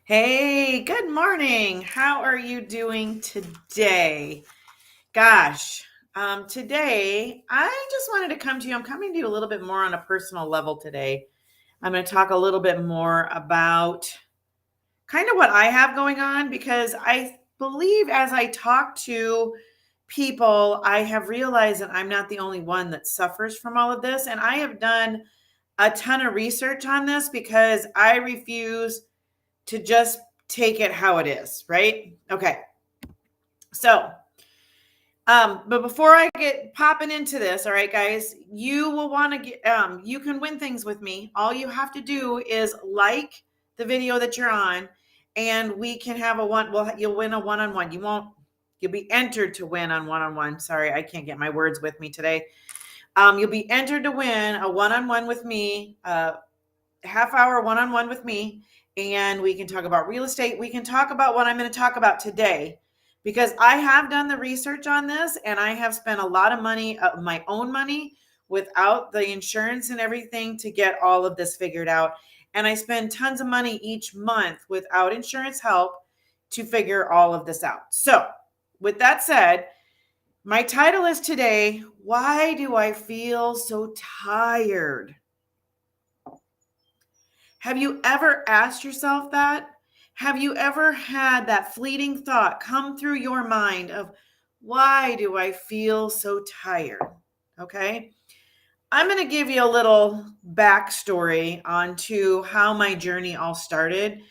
Hey, good morning. How are you doing today? Gosh, today I just wanted to come to you. I'm coming to you a little bit more on a personal level today. I'm going to talk a little bit more about kind of what I have going on because I believe as I talk to people, I have realized that I'm not the only one that suffers from all of this. And I have done a ton of research on this because I refuse to just take it how it is, right? Okay. So, but before I get popping into this, all right, guys, you will want to get, you can win things with me. All you have to do is like the video that you're on, and we can have a one. Well, you'll win a one-on-one. You'll be entered to win on one-on-one. Sorry, I can't get my words with me today. You'll be entered to win a one-on-one with me, half hour one-on-one with me, and we can talk about real estate. We can talk about what I'm going to talk about today because I have done the research on this and I have spent a lot of money, my own money, without the insurance and everything to get all of this figured out. And I spend tons of money each month without insurance help to figure all of this out. So, with that said, my title is today, Why Do I Feel So Tired? Have you ever asked yourself that? Have you ever had that fleeting thought come through your mind of, why do I feel so tired? Okay. I'm going to give you a little backstory onto how my journey all started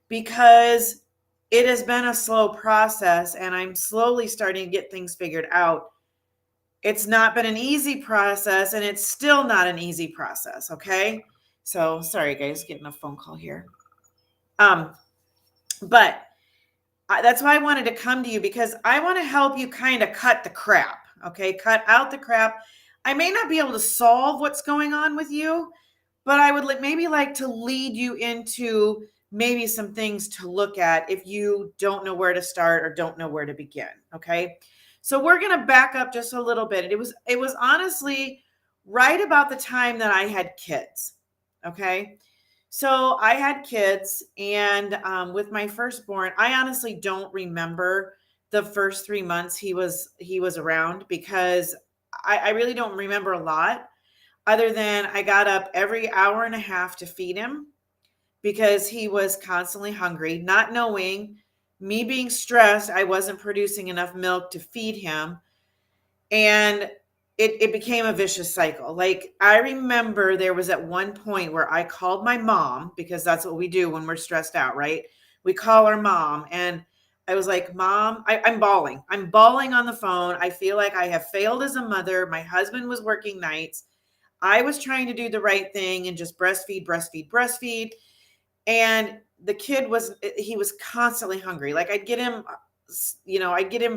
because it has been a slow process and I'm slowly starting to get things figured out. It's not been an easy process and it's still not an easy process. Okay. So sorry, guys, getting a phone call here. Um, but that's why I wanted to come to you because I want to help you kind of cut the crap. Okay. Cut out the crap. I may not be able to solve what's going on with you, but I would maybe like to lead you into maybe some things to look at if you don't know where to start or don't know where to begin. Okay. So we're going to back up just a little bit. It was honestly right about the time that I had kids. Okay. So I had kids, and with my firstborn, I honestly don't remember the first 3 months he was around because I really don't remember a lot other than I got up every hour and a half to feed him because he was constantly hungry, not knowing, me being stressed, I wasn't producing enough milk to feed him. And it became a vicious cycle. Like I remember there was at one point where I called my mom because that's what we do when we're stressed out, right? We call our mom and I was like, Mom, I'm bawling. I'm bawling on the phone. I feel like I have failed as a mother. My husband was working nights. I was trying to do the right thing and just breastfeed, breastfeed, breastfeed. And the kid he was constantly hungry. Like I'd get him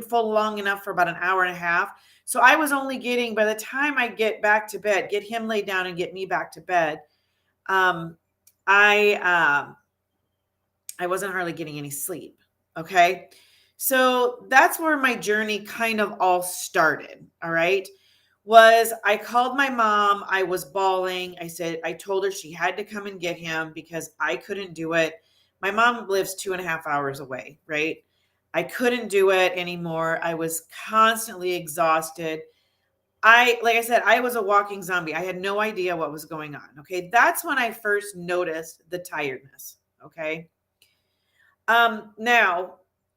full long enough for about an hour and a half. So I was only getting, by the time I get back to bed, get him laid down and get me back to bed, um, I I wasn't hardly getting any sleep. Okay. So that's where my journey kind of all started. All right. Was I called my mom. I was bawling. I told her she had to come and get him because I couldn't do it. My mom lives 2.5 hours away. Right. I couldn't do it anymore. I was constantly exhausted. Like I said, I was a walking zombie. I had no idea what was going on. Okay. That's when I first noticed the tiredness. Okay. Now,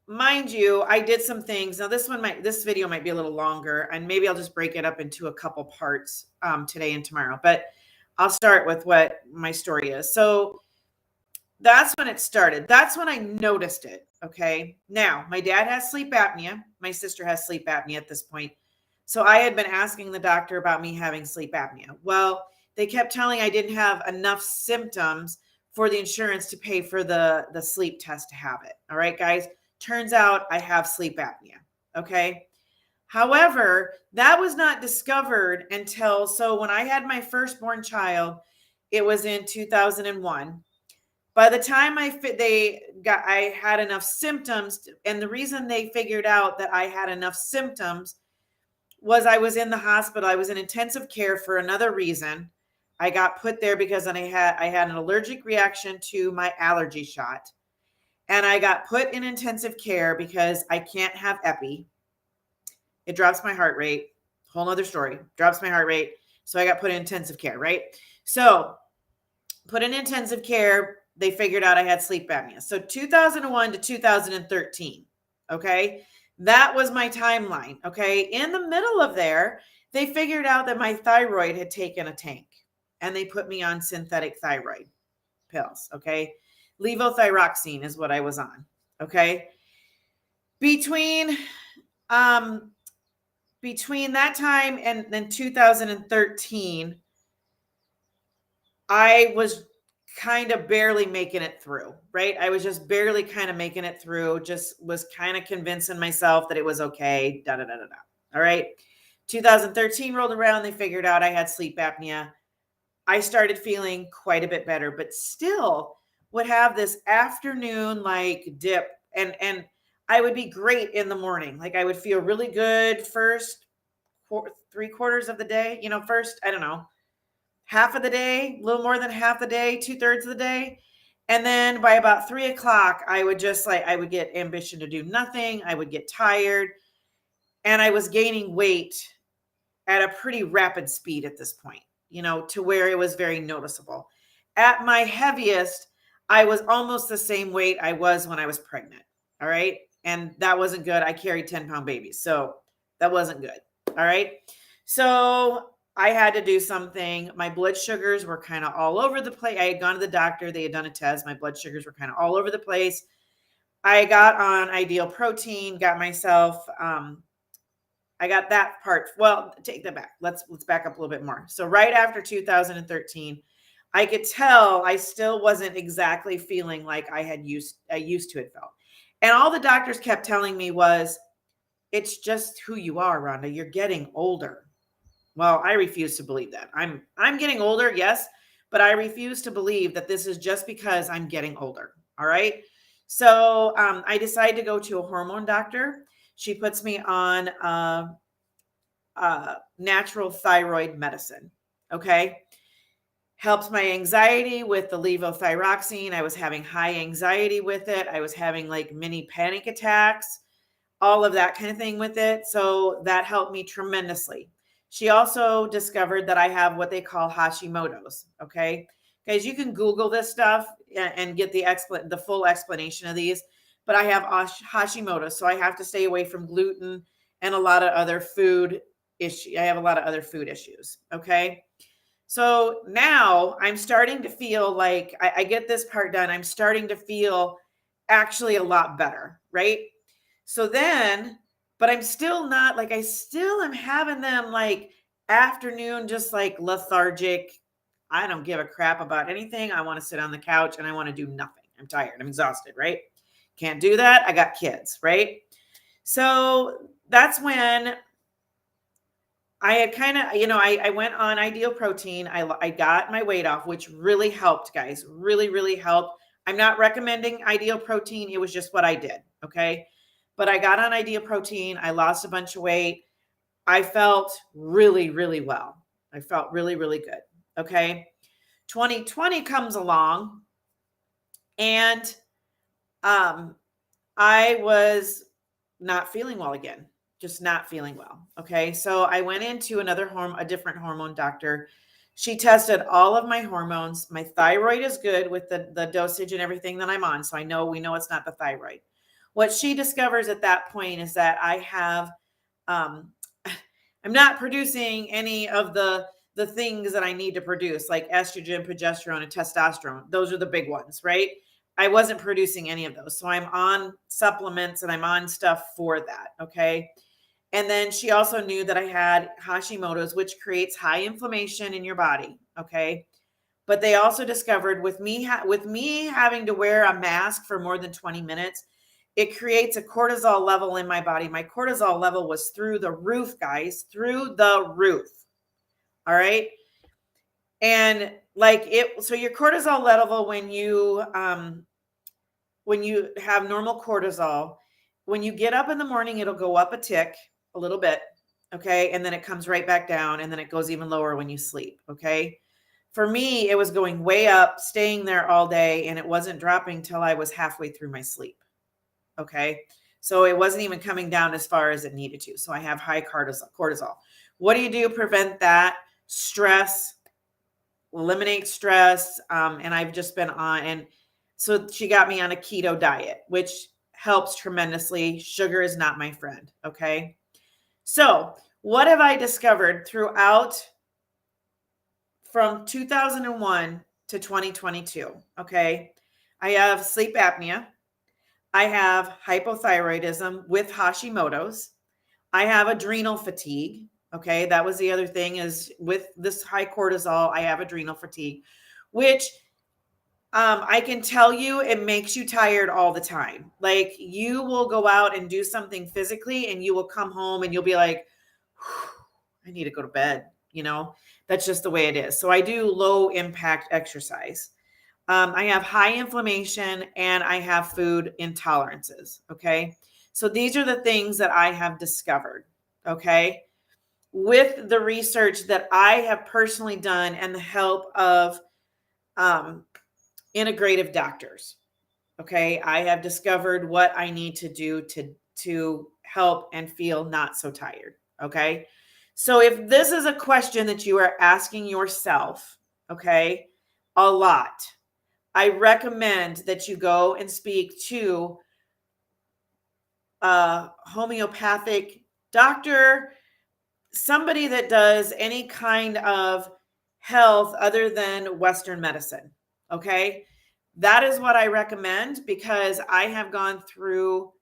mind you, I did some things. Now, this video might be a little longer, and maybe I'll just break it up into a couple parts today and tomorrow. But I'll start with what my story is. So that's when it started. That's when I noticed it. Okay. Now, my dad has sleep apnea. My sister has sleep apnea at this point. So I had been asking the doctor about me having sleep apnea. Well, they kept telling I didn't have enough symptoms for the insurance to pay for the sleep test to have it. All right, guys. Turns out I have sleep apnea. Okay. However, that was not discovered until when I had my firstborn child, it was in 2001. By the time I had enough symptoms, and the reason they figured out that I had enough symptoms was I was in the hospital. I was in intensive care for another reason. I got put there because I had an allergic reaction to my allergy shot. and I got put in intensive care because I can't have epi. It drops my heart rate. Whole nother story. Drops my heart rate. So I got put in intensive care, right? So put in intensive care. They figured out I had sleep apnea. So 2001 to 2013. Okay. That was my timeline. Okay. In the middle of there, they figured out that my thyroid had taken a tank and they put me on synthetic thyroid pills. Okay. Levothyroxine is what I was on. Okay. Between, um, between that time and then 2013, I was kind of barely making it through, right? I was just barely kind of making it through, just was kind of convincing myself that it was okay. Da da da da da. All right. 2013 rolled around. They figured out I had sleep apnea. I started feeling quite a bit better, but still would have this afternoon like dip, and I would be great in the morning. Like I would feel really good first 3/4 of the day, first, I don't know, half of the day, a little more than half the day, 2/3 of the day. And then by about 3 o'clock, I would just like, I would get ambition to do nothing. I would get tired and I was gaining weight at a pretty rapid speed at this point, to where it was very noticeable. At my heaviest, I was almost the same weight I was when I was pregnant. All right. And that wasn't good. I carried 10-pound babies. So that wasn't good. All right. So I had to do something. My blood sugars were kind of all over the place. I had gone to the doctor. They had done a test. My blood sugars were kind of all over the place. I got on Ideal Protein, got myself, I got that part. Well, take that back. Let's back up a little bit more. So right after 2013, I could tell I still wasn't exactly feeling like I used to it felt. And all the doctors kept telling me was, it's just who you are, Rhonda. You're getting older. Well, I refuse to believe that. I'm getting older, yes, but I refuse to believe that this is just because I'm getting older. All right. So I decided to go to a hormone doctor. She puts me on natural thyroid medicine. Okay. Helps my anxiety with the levothyroxine. I was having high anxiety with it. I was having like mini panic attacks, all of that kind of thing with it. So that helped me tremendously. She also discovered that I have what they call Hashimoto's. Okay. Guys, you can Google this stuff and get the full explanation of these. But I have Hashimoto's, so I have to stay away from gluten and a lot of other food issues. I have a lot of other food issues. Okay. So now I'm starting to feel like I get this part done. I'm starting to feel actually a lot better. Right. So then, but I'm still not like, I still am having them like afternoon, just like lethargic. I don't give a crap about anything. I want to sit on the couch and I want to do nothing. I'm tired. I'm exhausted. Right. Can't do that. I got kids. Right. So that's when I had kind of, I went on Ideal Protein. I got my weight off, which really helped, guys. Really, really helped. I'm not recommending Ideal Protein. It was just what I did. Okay. But I got on Ideal Protein. I lost a bunch of weight. I felt really, really well. I felt really, really good. Okay. 2020 comes along and I was not feeling well again, just not feeling well. Okay. So I went into a different hormone doctor. She tested all of my hormones. My thyroid is good with the dosage and everything that I'm on. So we know it's not the thyroid. What she discovers at that point is that I have, I'm not producing any of the things that I need to produce, like estrogen, progesterone, and testosterone. Those are the big ones, right? I wasn't producing any of those. So I'm on supplements and I'm on stuff for that. Okay. And then she also knew that I had Hashimoto's, which creates high inflammation in your body. Okay. But they also discovered with me having to wear a mask for more than 20 minutes, it creates a cortisol level in my body. My cortisol level was through the roof, guys, through the roof. All right. And so your cortisol level, when you have normal cortisol, when you get up in the morning, it'll go up a tick, a little bit. Okay. And then it comes right back down and then it goes even lower when you sleep. Okay. For me, it was going way up, staying there all day, and it wasn't dropping till I was halfway through my sleep. Okay. So it wasn't even coming down as far as it needed to. So I have high cortisol. What do you do to prevent that? Stress, eliminate stress. And I've just been on, and so she got me on a keto diet, which helps tremendously. Sugar is not my friend. Okay. So what have I discovered throughout from 2001 to 2022? Okay. I have sleep apnea. I have hypothyroidism with Hashimoto's. I have adrenal fatigue. Okay. That was the other thing, is with this high cortisol, I have adrenal fatigue, which I can tell you it makes you tired all the time. Like, you will go out and do something physically and you will come home and you'll be like, I need to go to bed. That's just the way it is. So I do low impact exercise. I have high inflammation and I have food intolerances. Okay. So these are the things that I have discovered. Okay. With the research that I have personally done and the help of integrative doctors. Okay. I have discovered what I need to do to help and feel not so tired. Okay. So if this is a question that you are asking yourself, okay, a lot, I recommend that you go and speak to a homeopathic doctor, somebody that does any kind of health other than Western medicine. Okay. That is what I recommend, because I have gone through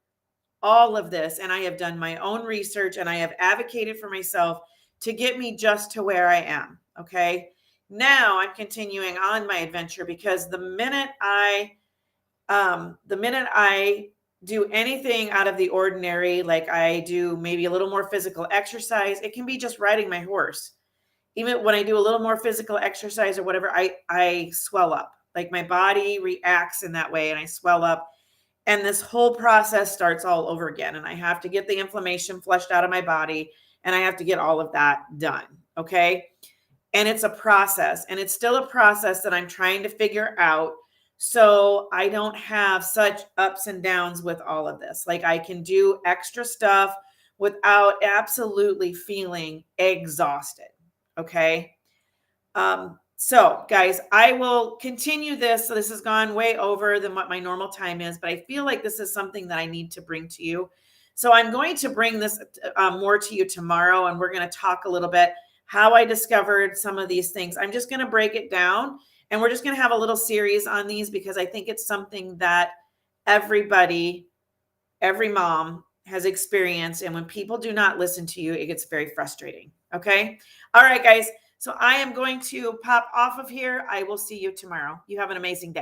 all of this and I have done my own research and I have advocated for myself to get me just to where I am. Okay. Now I'm continuing on my adventure, because the minute I do anything out of the ordinary, like I do maybe a little more physical exercise, it can be just riding my horse. Even when I do a little more physical exercise or whatever, I swell up. Like, my body reacts in that way and I swell up. And this whole process starts all over again. And I have to get the inflammation flushed out of my body and I have to get all of that done. Okay. And it's a process, and it's still a process that I'm trying to figure out, so I don't have such ups and downs with all of this. Like, I can do extra stuff without absolutely feeling exhausted. Okay. So guys, I will continue this. So this has gone way over than what my normal time is, but I feel like this is something that I need to bring to you. So I'm going to bring this more to you tomorrow, and we're going to talk a little bit how I discovered some of these things. I'm just going to break it down, and we're just going to have a little series on these, because I think it's something that everybody, every mom has experienced. And when people do not listen to you, it gets very frustrating. Okay. All right, guys. So I am going to pop off of here. I will see you tomorrow. You have an amazing day.